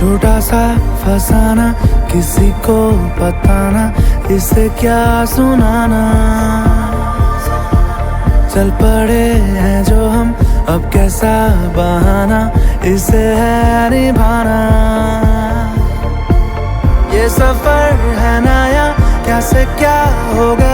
छोटा सा फसाना, किसी को बताना, इसे क्या सुनाना। चल पड़े हैं जो हम, अब कैसा बहाना इसे है निभाना। ये सफर है नया, क्या से क्या होगा